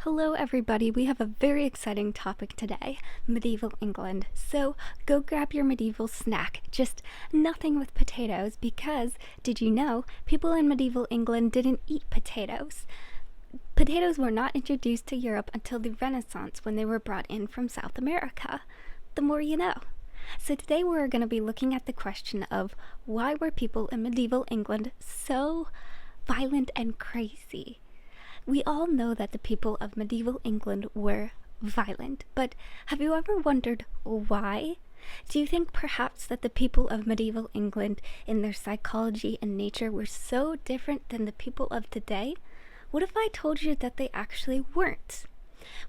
Hello everybody, we have a very exciting topic today, medieval England. So go grab your medieval snack, just nothing with potatoes because, did you know, people in medieval England didn't eat potatoes. Potatoes were not introduced to Europe until the Renaissance when they were brought in from South America. The more you know. So today we're going to be looking at the question of why were people in medieval England so violent and crazy? We all know that the people of medieval England were violent, but have you ever wondered why? Do you think perhaps that the people of medieval England in their psychology and nature were so different than the people of today? What if I told you that they actually weren't?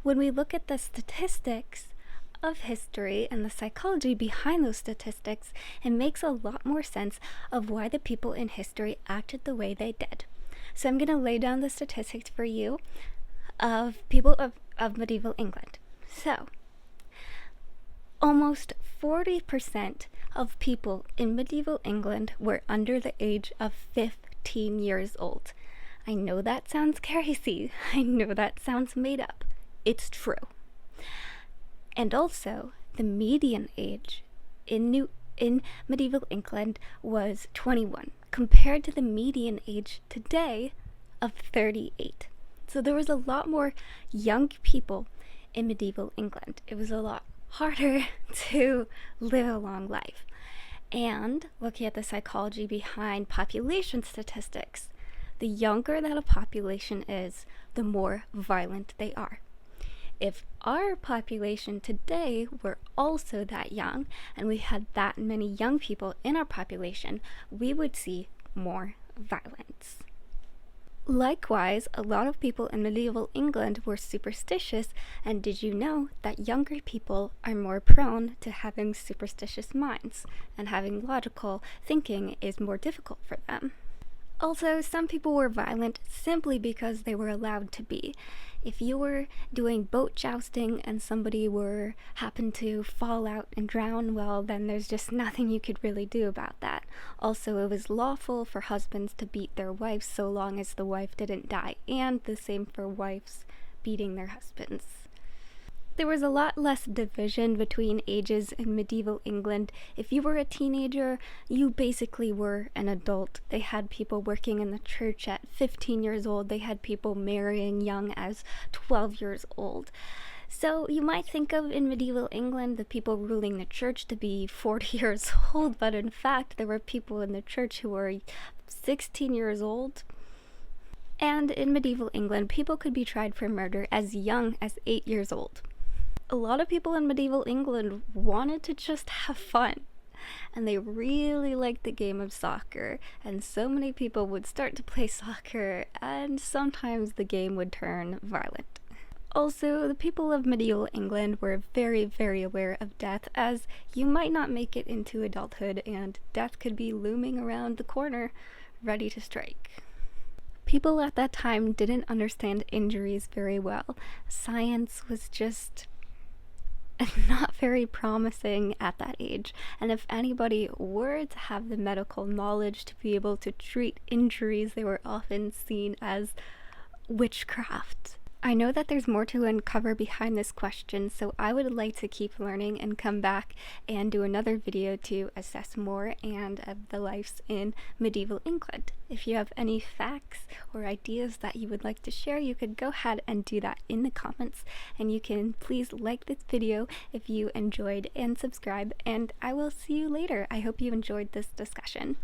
When we look at the statistics of history and the psychology behind those statistics, it makes a lot more sense of why the people in history acted the way they did. So I'm going to lay down the statistics for you of people of medieval England. So, almost 40% of people in medieval England were under the age of 15 years old. I know that sounds crazy. I know that sounds made up. It's true. And also, the median age in medieval England was 21, compared to the median age today of 38. So there was a lot more young people in medieval England. It was a lot harder to live a long life. And looking at the psychology behind population statistics, the younger that a population is, the more violent they are. If our population today were also that young, and we had that many young people in our population, we would see more violence. Likewise, a lot of people in medieval England were superstitious, and did you know that younger people are more prone to having superstitious minds, and having logical thinking is more difficult for them? Also, some people were violent simply because they were allowed to be. If you were doing boat jousting and somebody happened to fall out and drown, well, then there's just nothing you could really do about that. Also, it was lawful for husbands to beat their wives so long as the wife didn't die, and the same for wives beating their husbands. There was a lot less division between ages in medieval England. If you were a teenager, you basically were an adult. They had people working in the church at 15 years old. They had people marrying young as 12 years old. So you might think of in medieval England the people ruling the church to be 40 years old, but in fact there were people in the church who were 16 years old. And in medieval England, people could be tried for murder as young as 8 years old. A lot of people in medieval England wanted to just have fun, and they really liked the game of soccer, and so many people would start to play soccer, and sometimes the game would turn violent. Also, the people of medieval England were very, very aware of death, as you might not make it into adulthood, and death could be looming around the corner, ready to strike. People at that time didn't understand injuries very well. Science was just not very promising at that age, and if anybody were to have the medical knowledge to be able to treat injuries, they were often seen as witchcraft. I know that there's more to uncover behind this question, so I would like to keep learning and come back and do another video to assess more and of the lives in medieval England. If you have any facts or ideas that you would like to share, you could go ahead and do that in the comments, and you can please like this video if you enjoyed and subscribe, and I will see you later. I hope you enjoyed this discussion.